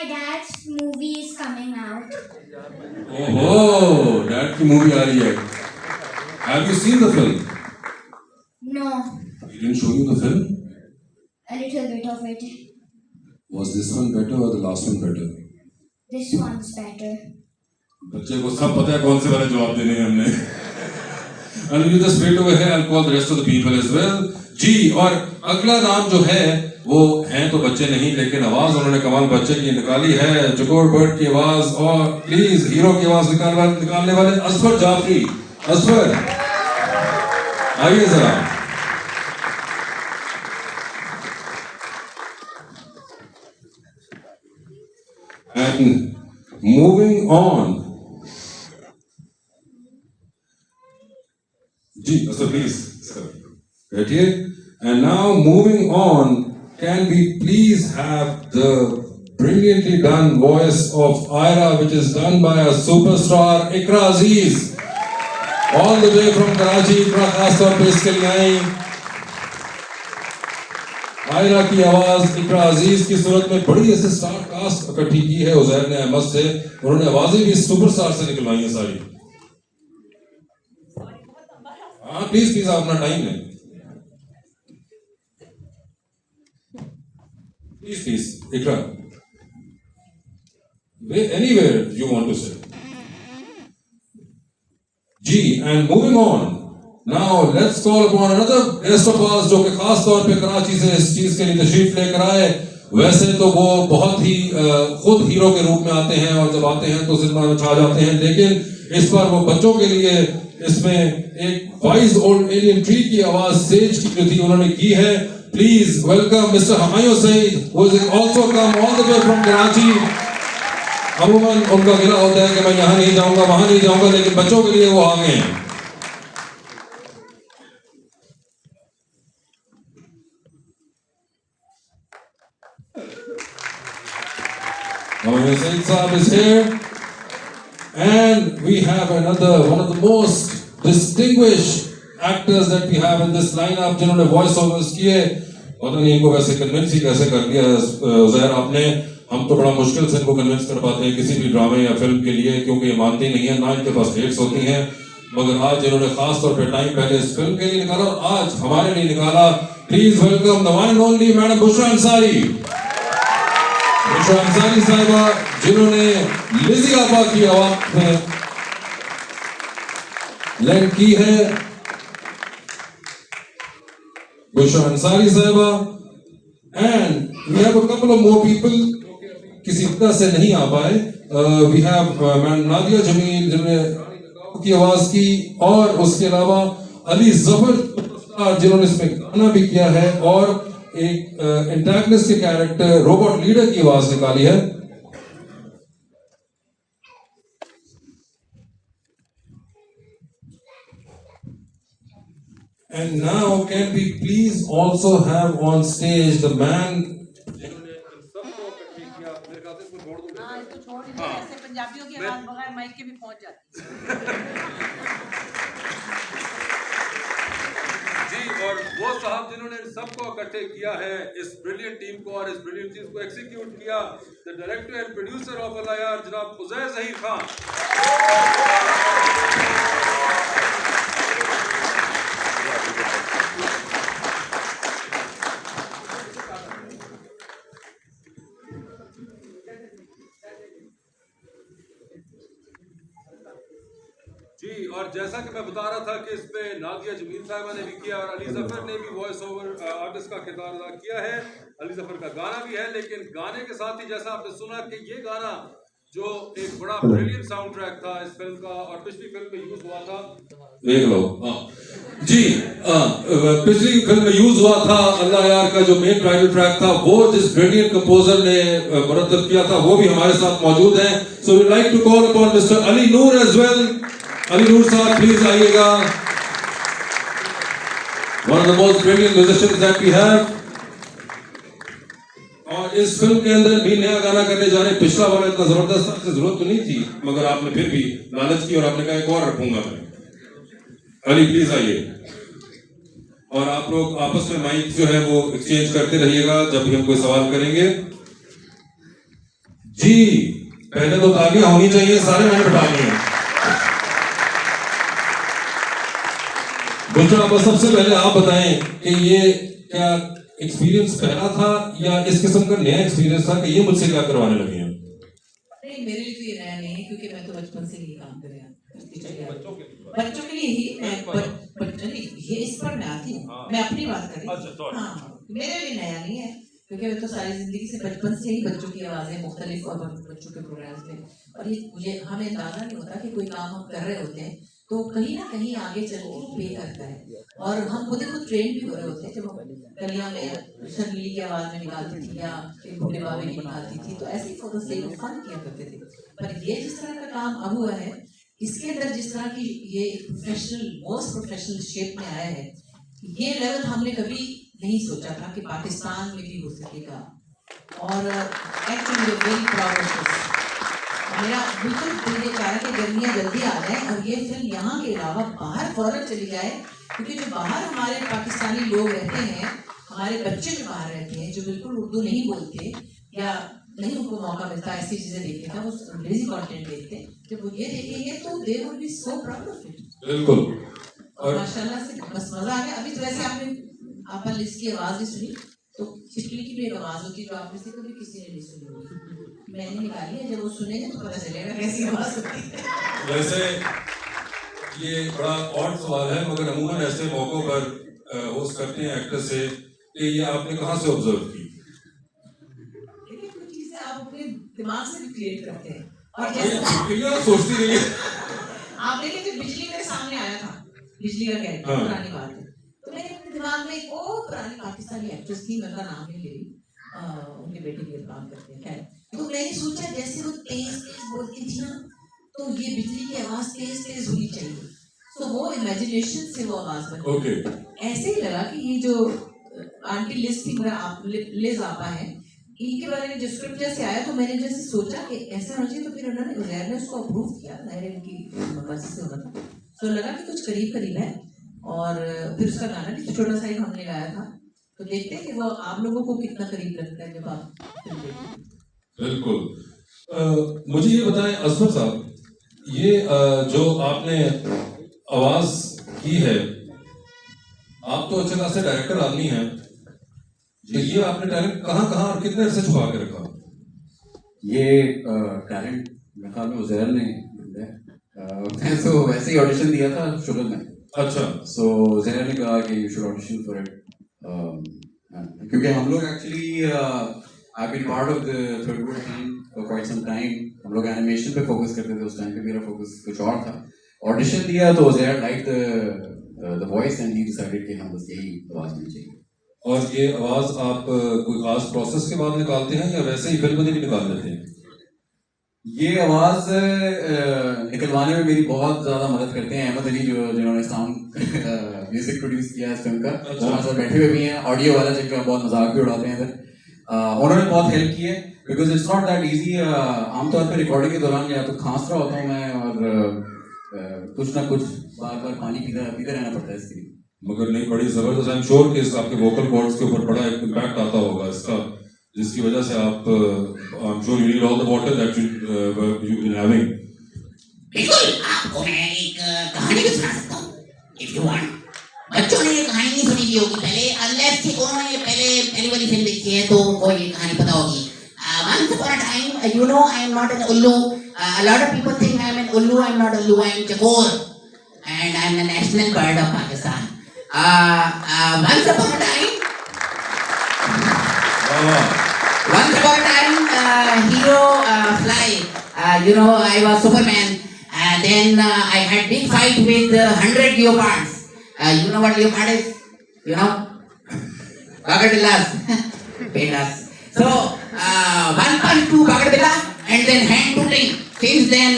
my dad's movie is coming out. ओहो, dad की movie आ रही है. Have you seen the film? No, He didn't show you the film? a little bit of it. Was this one better or the last one better? This one's better. बच्चे को सब पता है कौन से वाले जवाब देने हैं हमने. And you just wait over here. I'll call the rest of the people as well. जी, और अगला नाम जो है वो हैं तो बच्चे नहीं, लेकिन आवाज उन्होंने कमाल बच्चे की निकाली है. जकोर बर्ड की आवाज और प्लीज हीरो की आवाज निकालने वाले असफर जाफरी. असफर आइए जरा. And moving on. Ji, so please, sir, बैठिए. And now moving on, can we please have the brilliantly done voice of Ira, which is done by a superstar, Ikra Aziz, all the way from Karachi. Ikra खास तौर पे इसके लिए आई. आयरा की आवाज इकरा अजीज की सूरत में बड़ी ऐसे स्टार कास्ट इकट्ठी की है उजैर ने अहमद से. उन्होंने आवाजें भी सुपरस्टार से निकलवाई हैं सारी. हाँ प्लीज प्लीज, अपना टाइम है. Please please Iqra, anywhere you want to say. जी, and moving on. Now let's call upon another guest of ours जो कि खास तौर पे कराची से इस चीज के लिए तशरीफ लेकर आए. वैसे तो वो बहुत ही खुद हीरो के रूप में आते हैं और जब आते हैं तो सिनेमा में छा जाते हैं, लेकिन इस बार वो बच्चों के लिए इसमें एक वाइज ओल्ड एलियन ट्री की आवाज सेज की जो थी उन्होंने की है. Please welcome mister Humayun Saeed, who has also come all the way from Karachi. अमूमन उनका गिला होता है कि मैं यहाँ नहीं जाऊंगा वहां नहीं जाऊंगा, लेकिन बच्चों के लिए वो आ गए हैं. Hamayoun Saeed Saab is here, and we have one of the most distinguished actors that we have in this lineup जिन्होंने वॉइस ओवर्स किए. पता नहीं इनको वैसे कन्विंस ही कैसे कर दिया उज़ैर आपने. हम तो बड़ा मुश्किल से इनको कन्विंस कर पाते हैं किसी भी ड्रामे या फिल्म के लिए, क्योंकि ये मानते नहीं है, ना इनके पास डेट्स होती हैं. मगर आज इन्होंने खास तौर पे टाइम पहले इस फिल्म के लिए निकाला और आज हमारे लिए निकाला. Please welcome the one and only madam Bushra Ansari. Bushra Ansari साहिबा जिन्होंने लिज़ी आपा की आवाज में लैंड की है. बुशरा अंसारी साहिबा. And we have a couple of more people किसी वजह से नहीं आ पाए. We have madam Nadia Jameel जिन्होंने की आवाज की, और उसके अलावा अली जफर जिन्होंने इसमें गाना भी किया है और एक एंटागनिस्ट के कैरेक्टर रोबोट लीडर की आवाज निकाली है. And now can we please also have on stage the man पंजाबियों की आवाज बगैर माइक के भी पहुंच जाती जी. और वो साहब जिन्होंने सबको इकट्ठे किया है, इस ब्रिलियंट टीम को और इस ब्रिलियंट चीज को एग्जीक्यूट किया, the director and producer of Al-Ayyar जनाब उज़ैर ज़हीर खान. जी, और जैसा कि मैं बता रहा था कि इसमें नादिया जमील साहिबा ने भी किया और अली जफर ने भी वॉइस ओवर आर्टिस्ट का किरदार अदा किया है. अली जफर का गाना भी है, लेकिन गाने के साथ ही जैसा आपने सुना कि ये गाना जो एक बड़ा ब्रिलियंट साउंड ट्रैक था इस फिल्म का और पिछली फिल्म में यूज हुआ था. देख लो जी, पिछली फिल्म में यूज हुआ था अल-अयार का जो मेन टाइटल ट्रैक था, वो जिस ब्रिलियंट कंपोजर ने मुरतब किया था वो भी हमारे साथ मौजूद है. So we like to call upon mister Ali Noor as well. Ali Noor साहब प्लीज आइएगा. One of the most brilliant musicians that we have. और इस फिल्म के अंदर भी नया गाना करने जा रहे हैं. पिछला वाला इतना जबरदस्त था, जरूरत तो नहीं थी, मगर आपने फिर भी लालच की और आपने कहा एक और रखूंगा मैं. अली प्लीज आइए. और आप लोग आपस में माइक जो है वो एक्सचेंज करते रहिएगा जब भी हम कोई सवाल करेंगे. जी पहले तो तालियां होनी चाहिए, सारे मैंने बिठानी है। गुलशन आपा, सबसे पहले आप बताएं कि ये क्या एक्सपीरियंस पहला था या इस किस्म का नया एक्सपीरियंस था कि ये मुझसे क्या करवाने लगी हैं? नहीं, मेरे लिए तो ये नया नहीं है क्योंकि मैं तो बचपन से ही काम करती चली आ रही हूँ। बच्चों के लिए ही मैं बच्चों नहीं, ये इस पर मैं आती हूँ, मैं अपनी बात कर रही हूँ। हाँ, मेरे लिए नया नहीं है क्योंकि मैं तो सारी जिंदगी से बचपन से ही बच्चों की आवाज़ें मुख्तलिफ और बच्चों के प्रोग्राम्स में, और ये मुझे हमें अंदाजा नहीं होता कि कोई काम हम कर रहे होते हैं तो कहीं ना कहीं आगे चल के वो पे करता है, और हम खुद ही खुद ट्रेन भी हो रहे होते हैं। जब हम कलियां में शर्मीली की आवाज़ में निकालती थी या एक बूढ़े बाबे की निकालती थी तो ऐसे ही फोटो से फन किया करते थे। पर ये जिस तरह का काम अब हुआ है, इसके अंदर जिस तरह की ये प्रोफेशनल, मोस्ट प्रोफेशनल शेप में आया है, ये लेवल हमने कभी नहीं सोचा था कि पाकिस्तान में भी हो सकेगा। और actually very proud of this. मेरा बिल्कुल दिल ये चाह रहा है कि गर्मियाँ जल्दी आ जाए और ये फिल्म यहाँ के अलावा बाहर फौरन चली जाए, क्योंकि जो बाहर हमारे पाकिस्तानी लोग रहते हैं, हमारे बच्चे जो बाहर रहते हैं, जो बिल्कुल उर्दू नहीं बोलते या नहीं उनको मौका मिलता ऐसी चीज़ें देखने का, वो अंग्रेजी कंटेंट देखते हैं, जब वो ये देखेंगे तो they will be so proud of it. बिल्कुल। और माशाल्लाह से बस मजा आ गया। अभी तो वैसे आपने लिस्ट की आवाज़ भी सुनी, तो छिटकली की भी एक आवाज़ होती है जो आप में से कभी किसी ने नहीं सुनी होगी, मैंने निकाली है। जब वो सुनेंगे तो पता चलेगा कैसी आवाज़ होती है। वैसे ये बड़ा ऑड सवाल है, मगर अमूमन ऐसे मौकों पर होस्ट करते हैं एक्टर से कि ये आपने कहाँ से ऑब्जर्व की? देखिए, कुछ चीज़ें आप अपने दिमाग से भी क्रिएट करते हैं, और ये जैसे सोचती रही है। आप देखिए जब बिजली मेरे सामने आया था, बिजली का कैरेक्टर, हाँ। पुरानी बात है, तो मेरे अपने दिमाग में एक बहुत पुरानी पाकिस्तानी एक्ट्रेस थी, मैं उनका नाम नहीं ले रही, उनके बेटे के लिए काम करते हैं, खैर, तो मैंने सोचा जैसे वो तेज तेज बोलती थी ना, तो ये बिजली की आवाज तेज तेज होनी चाहिए, तो वो इमेजिनेशन से वो आवाज बनी। ओके। ऐसे ही लगा कि ये जो आंटी लिज थी, लिज आपा है, इनके बारे में जो स्क्रिप्ट जैसे आया तो मैंने जैसे सोचा कि ऐसा होना चाहिए, तो फिर उन्होंने उजैर ने उसको अप्रूव किया, जाहिर है इनकी मर्जी से होना था, तो लगा कि कुछ करीब करीब है। और फिर उसका गाना भी छोटा सा ही हमने गाया था, तो देखते हैं कि वो आप लोगों को कितना करीब लगता है जब आप फिल्म देखते हैं। बिल्कुल। मुझे ये बताएं असफर साहब, ये जो आपने आवाज की है, आप तो अच्छे खासे डायरेक्टर आदमी हैं, तो ये आपने टैलेंट कहाँ और कितने अरसे छुपा के रखा? ये टैलेंट मेरे ख्याल में उज़ैर ने ढूंढा है। मैं तो वैसे ही ऑडिशन दिया था शुगर में। अच्छा। सो उज़ैर ने कहा कि you should audition for it, क्योंकि हम लोग actually I been part of the third world team for quite some time. हम लोग एनिमेशन पे फोकस करते थे उस टाइम पे, मेरा फोकस कुछ और था। ऑडिशन दिया तो Uzair like the voice and he decided कि हम बस यही आवाज़ में चाहिए। और ये आवाज आप कोई खास प्रोसेस के बाद निकालते हैं या वैसे ही फिल्म में भी निकाल देते हैं? ये आवाज निकलवाने में मेरी बहुत ज्यादा मदद करते हैं अहमद अली, जिन्होंने साउंड म्यूजिक प्रोड्यूस किया है इस फिल्म का। अच्छा। हमारे साथ बैठे हुए भी हैं, ऑडियो वाला जिनका बहुत मजाक भी उड़ाते हैं इधर, उन्होंने बहुत हेल्प की है, because it's not that easy. आमतौर पर रिकॉर्डिंग के दौरान या तो खांस रहा होता हूँ मैं, और कुछ ना कुछ बार बार पानी पीते रहना पड़ता है इसके लिए। मगर नहीं, बड़ी जबरदस्त। आई एम श्योर कि इस आपके वोकल कॉर्ड्स के ऊपर बड़ा एक इम्पैक्ट आता होगा इसका, जिसकी वजह से आप I am sure you need all the water that you been having. बिल्कुल, आपको मैं एक कहानी भी सुना सकता हूँ इफ यू वांट। बच्चों ने ये कहानी नहीं सुनी भी होगी पहले, अनलेस कि उन्होंने पहली वाली फिल्म देखी है तो उनको ये कहानी पता होगी। Once upon a time, you know, I am not an ullu. A lot of people think I am an ullu. I am not ullu. I am chakor, and I am the national bird of Pakistan. Once upon a time, hero fly. You know, I was Superman. Then I had big fight with 100 leopards. You know what leopard is? You know, Bagadillas, pandas. So 1 punch to Bagadilla, and then hand to ring. Since then,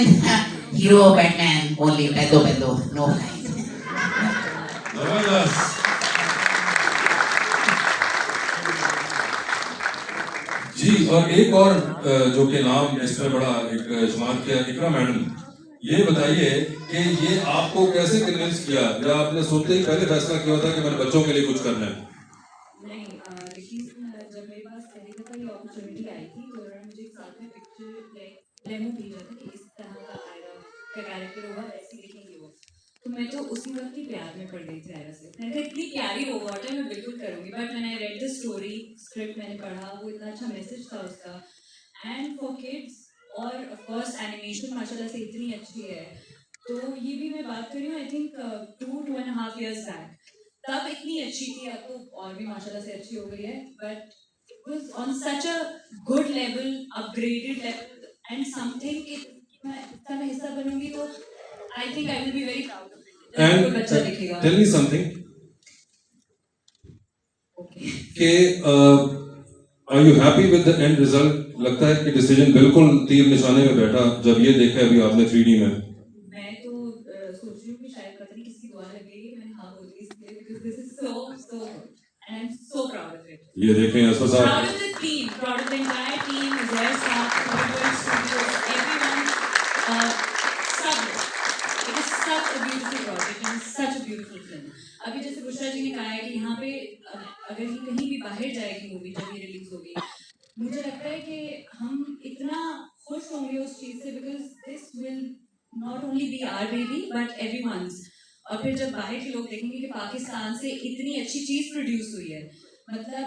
hero Batman only pedo, no flies. जबरदस्त। जी, और एक और जो कि नाम इसमें बड़ा एक शुमार किया, इकरा मैडम, ये बताइए कि ये आपको कैसे कन्विंस किया, या आपने सोचते ही पहले फैसला किया था कि मैंने बच्चों के लिए कुछ करना है? नहीं, लेकिन जब मेरे पास पहली दफा ये अपॉर्चुनिटी आई थी तो उन्होंने मुझे एक साथ में पिक डेमो भेजा था कि इस तरह का आयरा का कैरेक्टर होगा, ऐसी लिखेंगे वो। तो मैं तो उसी वक्त ही प्यार में पड़ गई थी आयरा से। मैंने कहा इतनी प्यारी रोबोट है, मैं बिल्कुल करूँगी। बट मैंने रेड द स्टोरी, स्क्रिप्ट मैंने पढ़ा, वो इतना अच्छा मैसेज था उसका, एंड फॉर किड्स, और ऑफ कोर्स एनिमेशन माशाल्लाह से इतनी अच्छी है। तो ये भी मैं बात कर रही हूँ, आई थिंक 2.5 years बैक, तब इतनी अच्छी थी, अब तो और भी माशाल्लाह से अच्छी हो गई है। But it was on such a good level, upgraded level, and something कि मैं इसका मैं हिस्सा बनूंगी तो I think I will be very proud of it. जब And कोई बच्चा दिखेगा। tell me something Okay. कि are you happy with the end result? लगता है कि डिसीजन बिल्कुल तीर निशाने में बैठा जब ये देखा अभी आपने 3D में? मैं तो सोच रही हूँ कि शायद पता नहीं किसकी दुआ लगेगी, मैंने हाँ बोल दी इसलिए, because this is so good and I'm so proud of it. ये देखें असफर साहब, Proud of the team, proud of the entire team, their staff, Hollywood Studios, everyone. सब, it is such a beautiful project and such a beautiful film. अभी जैसे बुशरा जी ने कहा है कि यहाँ पे अगर ये कहीं भी बाहर जाएगी मूवी जब ये रिलीज होगी, मुझे लगता है कि हम इतना खुश होंगे उस चीज से, because this will not only be our baby but everyone's. और फिर जब बाहर के लोग देखेंगे कि पाकिस्तान से इतनी अच्छी चीज प्रोड्यूस हुई है, मतलब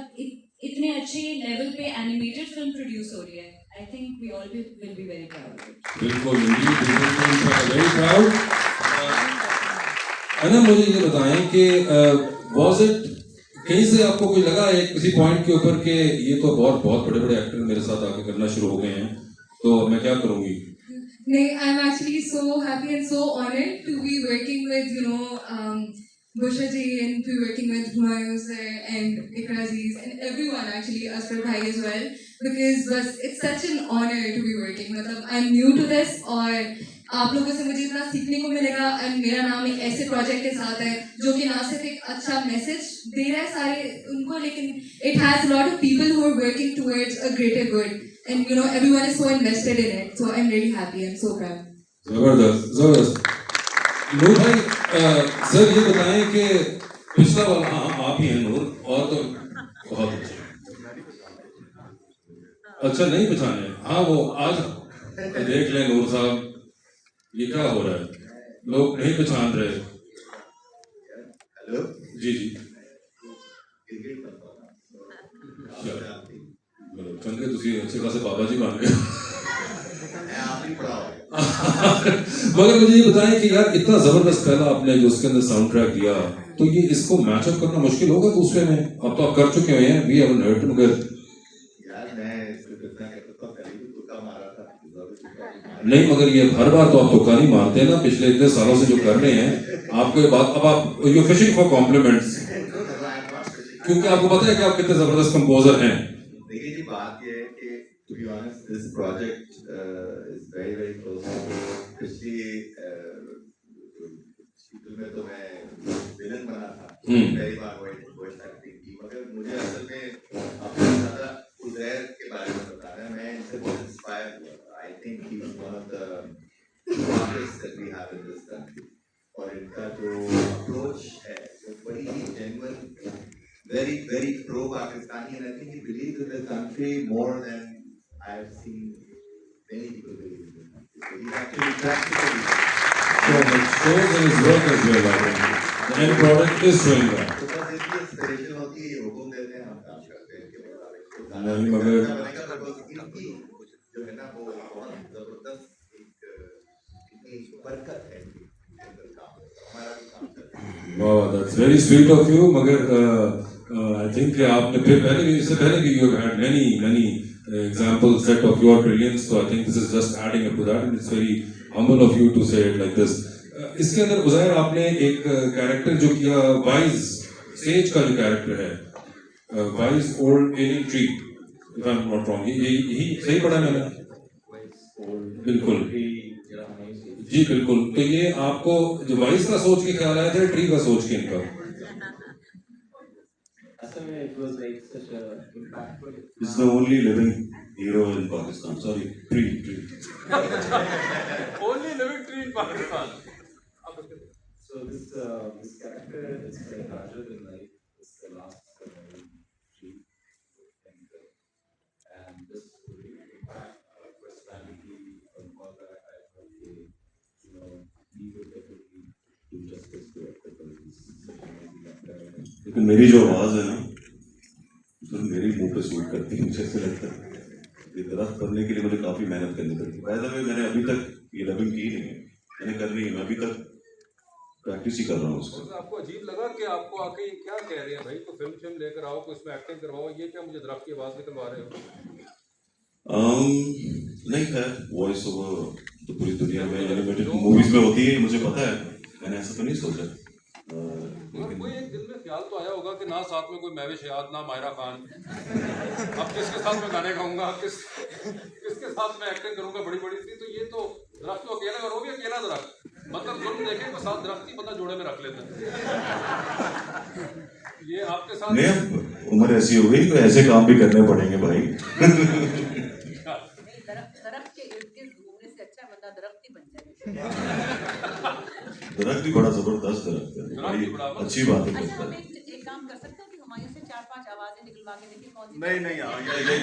इतने अच्छे लेवल पे एनिमेटेड फिल्म प्रोड्यूस हो रही है, I think we all will be very proud of it. बिल्कुल वेरी प्राउड। अना मुझे ये बताएं कि वाज इट कहीं से आपको कोई लगा है किसी पॉइंट के ऊपर कि ये तो बहुत बहुत बड़े बड़े एक्टर मेरे साथ आके करना शुरू हो गए हैं, तो मैं क्या करूँगी? I'm actually so happy and so honored to be working with, Bushra ji, and to be working with Humayun sir and Ikra ji and everyone actually, Asfar bhai as well, because it's such an honor to be working. मतलब I'm new to this और आप लोगों से मुझे इतना सीखने को मिलेगा, and मेरा नाम एक ऐसे प्रोजेक्ट के साथ है जो कि ना सिर्फ एक अच्छा मैसेज दे रहा है सारे उनको, लेकिन it has a lot of people who are working towards a greater good. And everyone is so invested in it, so I'm really happy. I'm so proud. जबरदस्त जबरदस्त। नूर भाई सर ये बताएं कि पिछला वाला, हाँ आप ही हैं नूर, और तो बहुत अच्छे, अच्छा नहीं पहचाने, हाँ वो आज देख लें नूर साहब, ये क्या हो रहा है, लोग नहीं पहचान रहे। हेलो जी जी चंगे तुसी अच्छे खासे बाबा जी बन गए। मगर मुझे ये बताएं कि यार इतना जबरदस्त पहला आपने जो उसके अंदर साउंड ट्रैक दिया, तो ये इसको मैच अप करना मुश्किल होगा दूसरे में? अब तो आप कर चुके हैं, वी हैवंट हर्ट मगर यार मैं इसको कितना कहता था, पहले भी तुक्का मारा था, नहीं, मगर ये हर बार तो आप तुक्का नहीं मारते ना, पिछले इतने सालों से जो कर रहे हैं आपको ये बात, अब आप यू फिशिंग फॉर कॉम्प्लीमेंट्स, क्योंकि आपको पता है कि आप कितने जबरदस्त कंपोजर हैं। देखिए जी, बात ये है कि to be honest this project is very very close to पिछली फिल्म में तो मैं विलन बना था, पहली बार वॉइस एक्टिंग की, मगर मुझे असल में अपने ज़्यादा उज़ैर के बारे में बताना है। मैं इनसे बहुत इंस्पायर हुआ, I think he is one of the artist that we have in this country, और इनका जो अप्रोच है वो बड़ी ही genuine, very very pro Pakistani, and I think he believes in the country more than I have seen many people believe in the country. So he's actually practically. So it shows in his work as well, I think. The end product is showing that. तो बस इतनी inspiration होती है, ये हुक्म देते हैं, हम काम करते हैं, कि मुताबिक नहीं, मगर बनेगा, पर बस इनकी जो है ना वो बहुत जबरदस्त एक इतनी बरकत है इनकी अंदर काम, हमारा भी काम करता है। Wow, that's very sweet of you, मगर I think आपने फिर पहले भी, इससे पहले भी you have had many examples set of your brilliance, so I think this is just adding up to that, and it's very humble of you to say it like this. इसके अंदर उज़ैर आपने एक कैरेक्टर जो किया, wise says का जो character है, wise old alien tree, if I'm not wrong, यही सही पढ़ा मैंने? बिल्कुल जी बिल्कुल। तो ये आपको जो वाइज का सोच के ख्याल आया था, ट्री का सोच के इनका? He's the only living hero in Pakistan. Sorry, tree. Only living tree in Pakistan. So this character is quite larger than life. It's the last tree, and this will be a question लेकिन मेरी जो आवाज़ है ना तो मेरी मुंह पे सूट करती है, मुझे ऐसा लगता है। ये दरख्त करने के लिए मुझे काफ़ी मेहनत करनी पड़ती है। वैसे में मैंने अभी तक ये डबिंग की नहीं है, मैंने करनी है, मैं अभी तक प्रैक्टिस ही कर रहा हूँ उसको। आपको अजीब लगा कि आपको आके ये क्या कह रहे हैं भाई, तो फिल्म लेकर आओ, कोई इसमें एक्टिंग करवाओ, ये क्या मुझे दरख्त की आवाज़ निकलवा रहे हो? नहीं खैर, वॉइस ओवर तो पूरी दुनिया में एनिमेटेड मूवीज में होती है, मुझे पता है, मैंने ऐसा तो नहीं सोचा। लेकिन कोई एक दिल में ख्याल तो आया होगा कि ना साथ में कोई महविश याद, ना मायरा खान, अब किसके साथ में गाने गाऊंगा, किसके साथ में एक्टिंग करूंगा बड़ी बड़ी सी, तो ये तो दरख्त तो अकेला, और वो भी अकेला दरख्त, मतलब जुल्म देखे तो साथ दरख्त ही बंदा जोड़े में रख लेते हैं। ये आपके साथ नहीं, अब उम्र ऐसी हो गई तो ऐसे काम भी करने पड़ेंगे भाई। दरख्त के इर्द-गिर्द घूमने से अच्छा बंदा दरख्त ही बन जाए। दरख्त भी बड़ा जबरदस्त दरख्त है, बड़ी अच्छी बात है। अच्छा, हम एक काम कर सकते हैं कि हुमायूं से 4-5 आवाजें निकलवा के देखिए कौन सी। नहीं,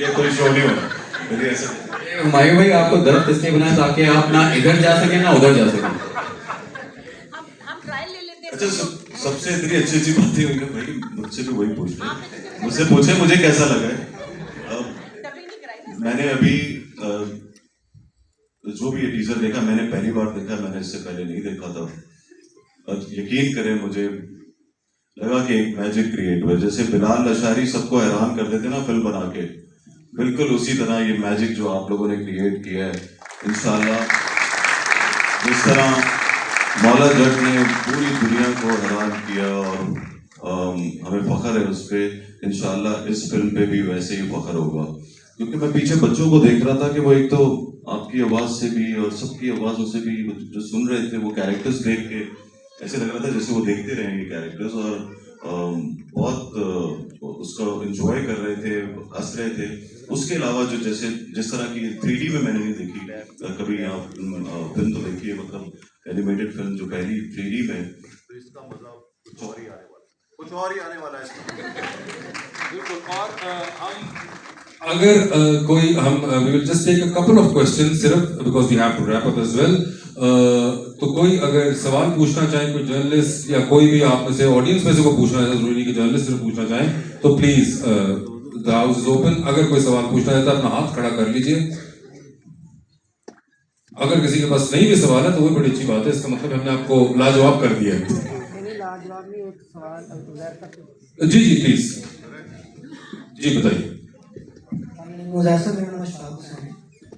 ये कोई शो नहीं होना मेरी ऐसा। हुमायूं भाई, आपको दरख्त इसलिए बनाया ताकि आप ना इधर जा सके ना उधर जा सके। हम ट्रायल ले लेते हैं। अच्छा, सबसे इतनी अच्छी बातें हुई ना भाई, मुझसे भी वही पूछ रहे, मुझसे पूछे मुझे कैसा लगा है। मैंने अभी जो भी ये टीजर देखा, मैंने पहली बार देखा, मैंने इससे पहले नहीं देखा था। और यकीन करें, मुझे लगा कि एक मैजिक क्रिएट हुआ, जैसे बिलाल लशारी सबको हैरान कर देते ना फिल्म बना के, बिल्कुल उसी तरह ये मैजिक जो आप लोगों ने क्रिएट किया है, इंशाल्लाह जिस तरह मौला जट ने पूरी दुनिया को हैरान किया और हमें फख्र है उस पर, इंशाल्लाह इस फिल्म पे भी वैसे ही फख्र होगा। क्योंकि मैं पीछे बच्चों को देख रहा था कि वो एक तो आपकी आवाज़ से भी और सबकी आवाज़ों से भी जो सुन रहे थे, वो कैरेक्टर्स देख के ऐसे लग रहा था जैसे वो देखते रहे ये कैरेक्टर्स, और बहुत उसको एंजॉय कर रहे थे, हंस रहे थे। उसके अलावा जो जैसे जिस तरह की 3D में मैंने नहीं देखी कभी, यहाँ फिल्म तो देखी है, मतलब एनिमेटेड फिल्म जो पहली 3D में, तो इसका मजा कुछ और ही आने वाला है इसका। बिल्कुल। और हम अगर कोई हम we will just take a couple of question सिर्फ, because we have to wrap up as well. तो कोई अगर सवाल पूछना चाहे, कोई जर्नलिस्ट या कोई भी आप में से ऑडियंस में से को पूछना है, जरूरी नहीं कि जर्नलिस्ट सिर्फ पूछना चाहें, तो please the house is open. अगर कोई सवाल पूछना है तो अपना हाथ खड़ा कर लीजिए। अगर किसी के पास नहीं भी सवाल है तो वो बड़ी अच्छी बात है, इसका मतलब हमने आपको लाजवाब कर दिया है। जी जी प्लीज, जी बताइए।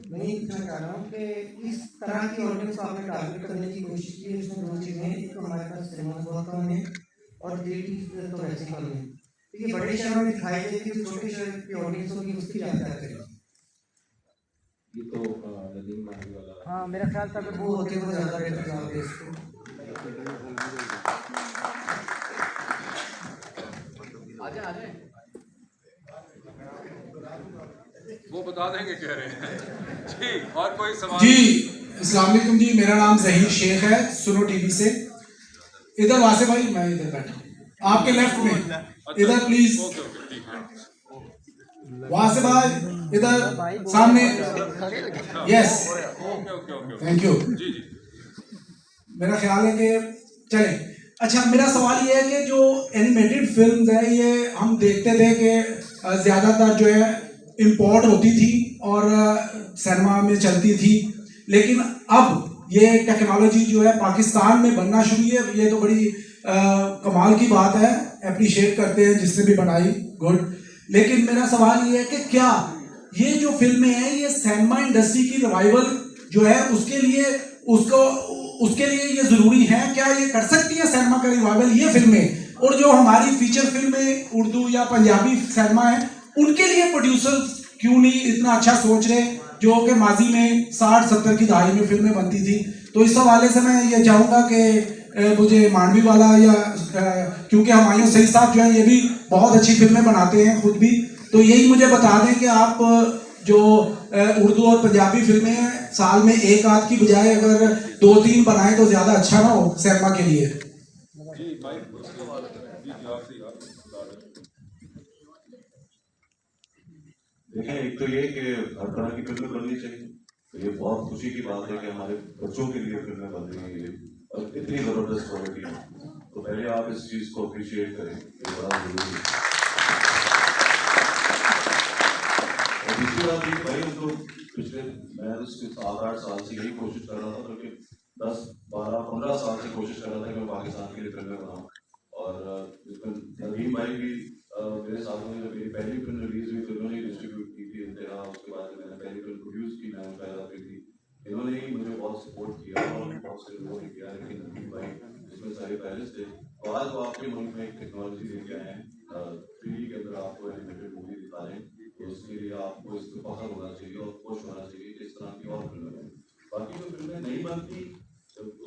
मैं ये पूछना चाह रहा हूँ कि इस तरह की ऑडियंस को आपने टारगेट करने की कोशिश की है, इसमें दो चीज़ें हैं। एक तो हमारे पास सिनेमा बहुत कम है और 3D तो वैसे कम है। तो ये बड़े शहरों में दिखाई देती है, तो छोटे शहर की ऑडियंस होगी, उसकी क्या करें? ये तो नदीम माही वाला। हाँ, मेरा ख्याल था अगर वो होते तो ज़्यादा बेहतर था इसको। आजा वो बता देंगे कह रहे हैं जी। और कोई सवाल? जी अस्सलाम वालेकुम जी, मेरा नाम जहीर शेख है, सुनो टीवी से। इधर वासे भाई, मैं इधर बैठा हूँ आपके लेफ्ट में, इधर प्लीज। वासे भाई इधर सामने, यस थैंक यू। मेरा ख्याल है कि चले। अच्छा, मेरा सवाल ये है कि जो एनिमेटेड फिल्म्स है, ये हम देखते थे कि ज़्यादातर जो है इम्पोर्ट होती थी और सिनेमा में चलती थी, लेकिन अब ये टेक्नोलॉजी जो है पाकिस्तान में बनना शुरू है। ये तो बड़ी कमाल की बात है, अप्रिशिएट करते हैं जिससे भी बनाई, गुड। लेकिन मेरा सवाल ये है कि क्या ये जो फिल्में हैं, ये सिनेमा इंडस्ट्री की रिवाइवल जो है उसके लिए ये ज़रूरी है? क्या ये कर सकती है सिनेमा का रिवाइवल ये फिल्में? और जो हमारी फीचर फिल्में उर्दू या पंजाबी सिनेमा है, उनके लिए प्रोड्यूसर क्यों नहीं इतना अच्छा सोच रहे, जो कि माजी में 60-70 की दहाई में फिल्में बनती थी? तो इस हवाले से मैं ये चाहूँगा कि मुझे मांडवी वाला या क्योंकि हुमायूं सईद साहब जो है ये भी बहुत अच्छी फिल्में बनाते हैं खुद भी, तो यही मुझे बता दें कि आप जो उर्दू और पंजाबी फिल्में हैं, साल में एक आध की बजाय अगर 2-3 बनाएं तो ज़्यादा अच्छा ना हो सिनेमा के लिए। देखें, एक तो ये कि हर तरह की फिल्में बननी चाहिए, तो ये बहुत खुशी की बात है कि हमारे बच्चों के लिए फिल्में बन रही हैं और इतनी ज़बरदस्त क्वालिटी है। तो पहले आप इस चीज को अप्रिशिएट करें, ये बड़ा जरूरी है। और दूसरी बात ये भाई, हम तो पिछले मैं उसके 7-8 साल से यही कोशिश कर रहा था, बल्कि 10-12-15 साल से कोशिश कर रहा था कि मैं पाकिस्तान के लिए फिल्में बनाऊँ। और नवीन भाई भी मेरे साथ में, जब मेरी पहली फिल्म रिलीज हुई तो इन्होंने डिस्ट्रीब्यूट की थी इंतहा, उसके बाद मैंने पहली फिल्म प्रोड्यूस की, मैंने पैदा की थी, इन्होंने ही मुझे बहुत सपोर्ट किया और बहुत से लोगों ने किया। लेकिन नवीन भाई इसमें सारे पहले थे, तो आज वो आपके मुल्क में एक टेक्नोलॉजी लेके आए हैं, 3D के अंदर आपको एनिमेटेड मूवी दिखा रहे हैं, तो इसके लिए आपको इस पर फख्र होना चाहिए और खुश होना चाहिए कि इस तरह की और फिल्में हैं। बाकी जो फिल्में नहीं बनती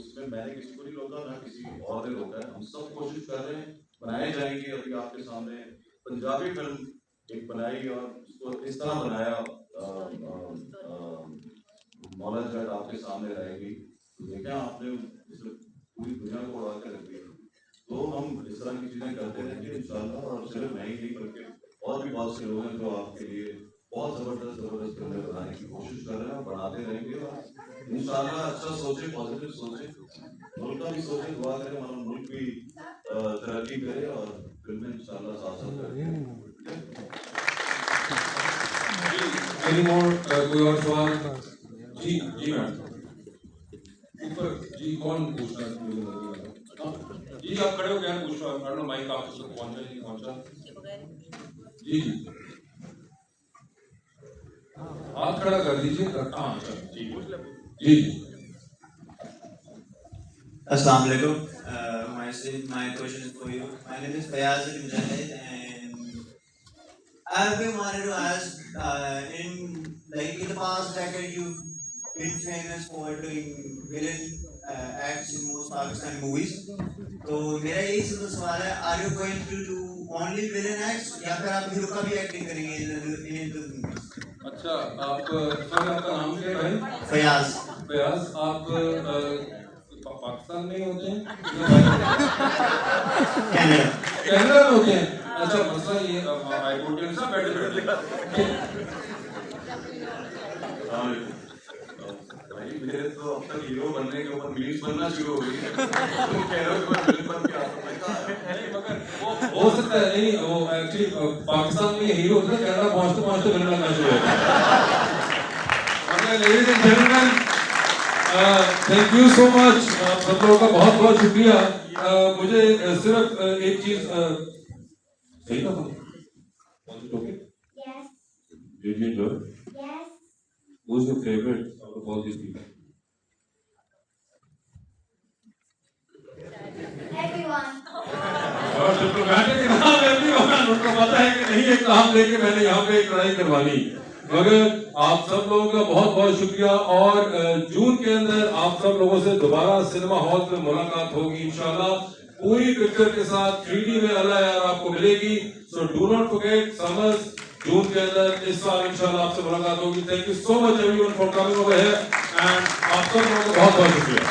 उसमें मैंने किसी को नहीं रोका, ना किसी और ने रोका है, हम सब कोशिश कर रहे हैं, बनाए जाएंगे। अभी आपके सामने पंजाबी फिल्म एक बनाई और उसको इस तरह बनाया, मौला जट आपके सामने रहेगी, तो देखें आपने पूरी दुनिया को उड़ा कर रख दिया। तो हम इस तरह की चीजें करते रहेंगे इंशाल्लाह, और सिर्फ मैं ही नहीं बल्कि और भी बहुत से लोग हैं जो आपके लिए बहुत जबरदस्त फिल्में बनाने की कोशिश कर रहे हैं, बनाते रहेंगे। और इंशाल्लाह अच्छा सोचे, पॉजिटिव सोचे, मुल्क का भी सोचे, दुआ करें हमारा मुल्क भी तरक्की करे और फिल्में इंशाल्लाह साथ साथ करें। Any more कोई और सवाल? जी जी मैम, ऊपर जी कौन पूछना है? जी आप खड़े हो, क्या पूछ रहे हो? माइक आप तक पहुंचा नहीं पहुंचा? जी जी हाथ खड़ा कर दीजिए। हाँ जी जी। Assalamu alaikum. My question is for you. My name is Fayaz Ali Mujahid, and I've been wanted to ask, in the past decade, you've been famous for doing villain acts in most Pakistani movies. तो मेरा यही simple सवाल है, are you going to do only villain acts या फिर आप hero का भी एक्टिंग करेंगे इन movies? अच्छा, आप सर आपका नाम क्या है भाई? फयाज। फयाज, आप पाकिस्तान में होते हैं? कनाडा में होते हैं। अच्छा, मसला ये आई वोट सब बैठे भाई, मेरे तो अब तक हीरो बनने के ऊपर मीम्स बनना शुरू हो गई है। तुम कह रहे हो कि मैं फिल्म बन के आ सकता नहीं, मगर वो हो सकता है। नहीं, वो एक्चुअली पाकिस्तान में हीरो होता है, कनाडा पहुंचते पहुंचते फिल्म लगना शुरू होता है। Ladies and gentleman, thank you so much, सब लोगों का बहुत बहुत शुक्रिया। मुझे सिर्फ एक चीज सही था, Yes. Did you enjoy? Yes. Who's your favorite out of all these people? Everyone. और डिप्लोमेटिक नाम everyone, उनको पता है कि नहीं एक काम लेके मैंने यहाँ पे एक लड़ाई करवानी। मगर आप सब लोगों का बहुत बहुत शुक्रिया, और जून के अंदर आप सब लोगों से दोबारा सिनेमा हॉल में मुलाकात होगी इंशाल्लाह, पूरी पिक्चर के साथ 3D में अल्लाह यार आपको मिलेगी। So do not forget summers, जून के अंदर इस साल इंशाल्लाह आपसे मुलाकात होगी। Thank you so much everyone for coming over here, and आप सब लोगों को बहुत बहुत शुक्रिया।